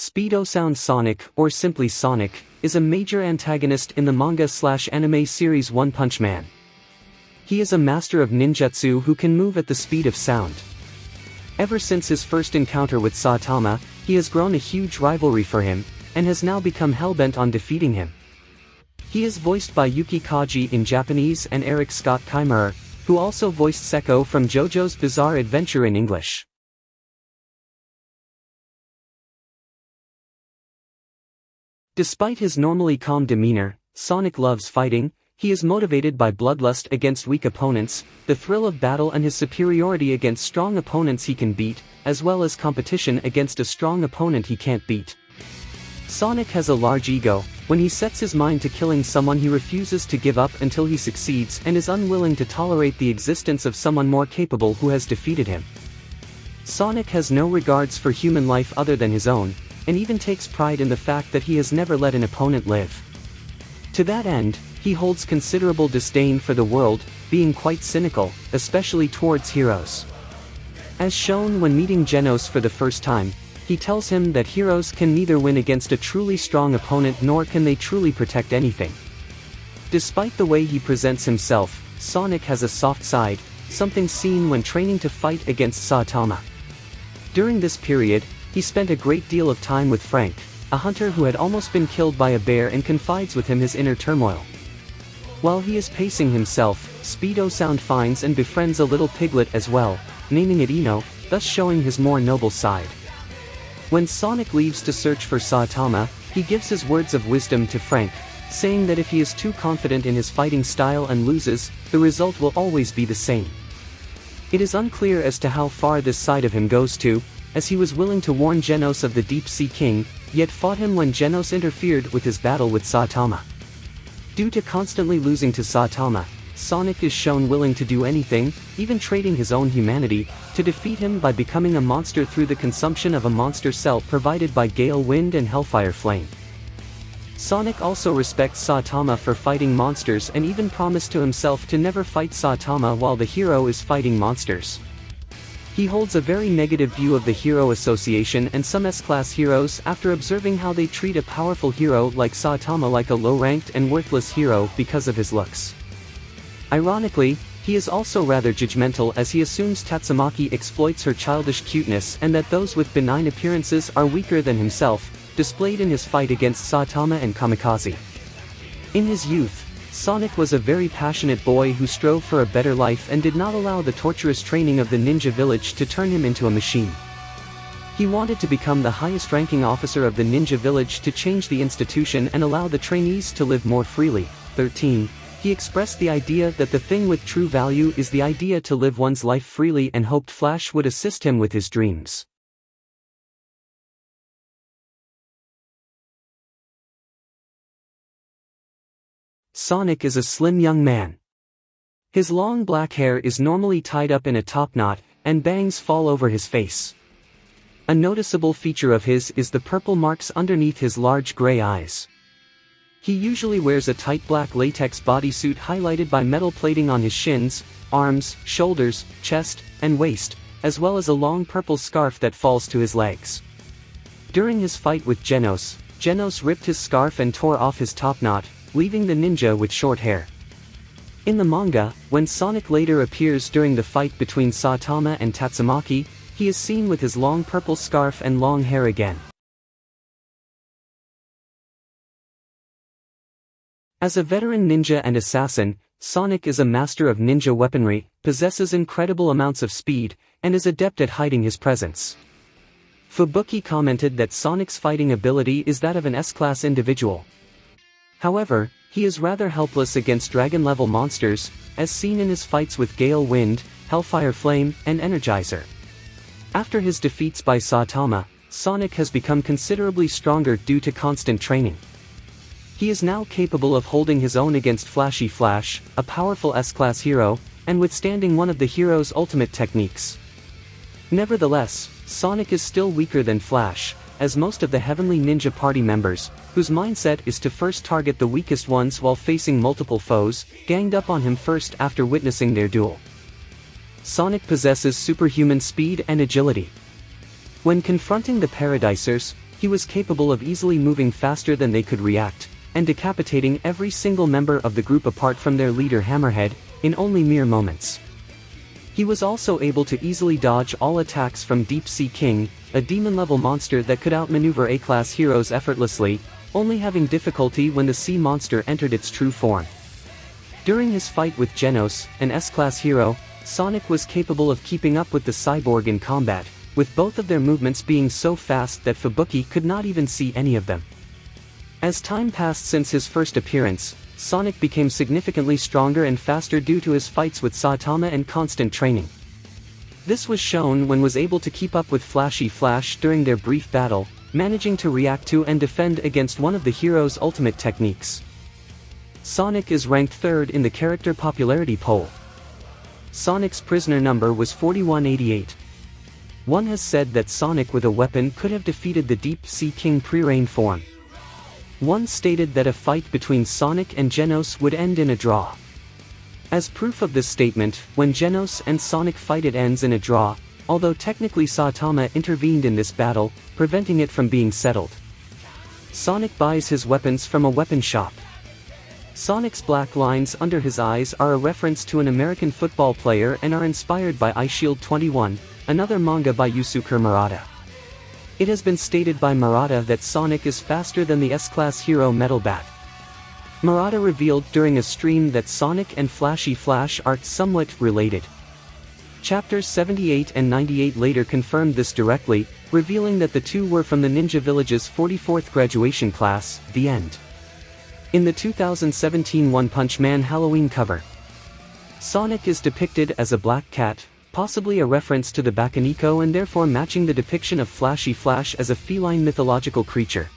Speedo Sound Sonic, or simply Sonic, is a major antagonist in the manga/anime series One Punch Man. He is a master of ninjutsu who can move at the speed of sound. Ever since his first encounter with Saitama, he has grown a huge rivalry for him, and has now become hellbent on defeating him. He is voiced by Yuki Kaji in Japanese and Eric Scott Keimerer, who also voiced Seko from JoJo's Bizarre Adventure in English. Despite his normally calm demeanor, Sonic loves fighting. He is motivated by bloodlust against weak opponents, the thrill of battle and his superiority against strong opponents he can beat, as well as competition against a strong opponent he can't beat. Sonic has a large ego. When he sets his mind to killing someone, he refuses to give up until he succeeds and is unwilling to tolerate the existence of someone more capable who has defeated him. Sonic has no regards for human life other than his own, and even takes pride in the fact that he has never let an opponent live. To that end, he holds considerable disdain for the world, being quite cynical, especially towards heroes. As shown when meeting Genos for the first time, he tells him that heroes can neither win against a truly strong opponent nor can they truly protect anything. Despite the way he presents himself, Sonic has a soft side, something seen when training to fight against Saitama. During this period, he spent a great deal of time with Frank, a hunter who had almost been killed by a bear, and confides with him his inner turmoil. While he is pacing himself, Speedo Sound finds and befriends a little piglet as well, naming it Ino, thus showing his more noble side. When Sonic leaves to search for Saitama, he gives his words of wisdom to Frank, saying that if he is too confident in his fighting style and loses, the result will always be the same. It is unclear as to how far this side of him goes to, as he was willing to warn Genos of the Deep Sea King, yet fought him when Genos interfered with his battle with Saitama. Due to constantly losing to Saitama, Sonic is shown willing to do anything, even trading his own humanity, to defeat him by becoming a monster through the consumption of a monster cell provided by Gale Wind and Hellfire Flame. Sonic also respects Saitama for fighting monsters and even promised to himself to never fight Saitama while the hero is fighting monsters. He holds a very negative view of the Hero Association and some S-class heroes after observing how they treat a powerful hero like Saitama like a low-ranked and worthless hero because of his looks. Ironically, he is also rather judgmental as he assumes Tatsumaki exploits her childish cuteness and that those with benign appearances are weaker than himself, displayed in his fight against Saitama and Kamikaze. In his youth, Sonic was a very passionate boy who strove for a better life and did not allow the torturous training of the ninja village to turn him into a machine. He wanted to become the highest-ranking officer of the ninja village to change the institution and allow the trainees to live more freely. 13. He expressed the idea that the thing with true value is the idea to live one's life freely and hoped Flash would assist him with his dreams. Sonic is a slim young man. His long black hair is normally tied up in a top knot, and bangs fall over his face. A noticeable feature of his is the purple marks underneath his large gray eyes. He usually wears a tight black latex bodysuit highlighted by metal plating on his shins, arms, shoulders, chest, and waist, as well as a long purple scarf that falls to his legs. During his fight with Genos, Genos ripped his scarf and tore off his top knot, leaving the ninja with short hair. In the manga, when Sonic later appears during the fight between Saitama and Tatsumaki, he is seen with his long purple scarf and long hair again. As a veteran ninja and assassin, Sonic is a master of ninja weaponry, possesses incredible amounts of speed, and is adept at hiding his presence. Fubuki commented that Sonic's fighting ability is that of an S-class individual. However, he is rather helpless against dragon-level monsters, as seen in his fights with Gale Wind, Hellfire Flame, and Energizer. After his defeats by Saitama, Sonic has become considerably stronger due to constant training. He is now capable of holding his own against Flashy Flash, a powerful S-class hero, and withstanding one of the hero's ultimate techniques. Nevertheless, Sonic is still weaker than Flash, as most of the Heavenly Ninja Party members, whose mindset is to first target the weakest ones while facing multiple foes, ganged up on him first after witnessing their duel. Sonic possesses superhuman speed and agility. When confronting the Paradisers, he was capable of easily moving faster than they could react, and decapitating every single member of the group apart from their leader Hammerhead, in only mere moments. He was also able to easily dodge all attacks from Deep Sea King, a demon-level monster that could outmaneuver A-class heroes effortlessly, only having difficulty when the sea monster entered its true form. During his fight with Genos, an S-class hero, Sonic was capable of keeping up with the cyborg in combat, with both of their movements being so fast that Fubuki could not even see any of them. As time passed since his first appearance, Sonic became significantly stronger and faster due to his fights with Saitama and constant training. This was shown when was able to keep up with Flashy Flash during their brief battle, managing to react to and defend against one of the hero's ultimate techniques. Sonic is ranked 3rd in the character popularity poll. Sonic's prisoner number was 4188. One has said that Sonic with a weapon could have defeated the Deep Sea King pre-rain form. One stated that a fight between Sonic and Genos would end in a draw. As proof of this statement, when Genos and Sonic fight it ends in a draw, although technically Saitama intervened in this battle, preventing it from being settled. Sonic buys his weapons from a weapon shop. Sonic's black lines under his eyes are a reference to an American football player and are inspired by iShield 21, another manga by Yusuke Murata. It has been stated by Murata that Sonic is faster than the S-class hero Metal Bat. Murata revealed during a stream that Sonic and Flashy Flash are somewhat related. Chapters 78 and 98 later confirmed this directly, revealing that the two were from the Ninja Village's 44th graduation class. The end. In the 2017 One Punch Man Halloween cover, Sonic is depicted as a black cat, possibly a reference to the Bakeneko and therefore matching the depiction of Flashy Flash as a feline mythological creature.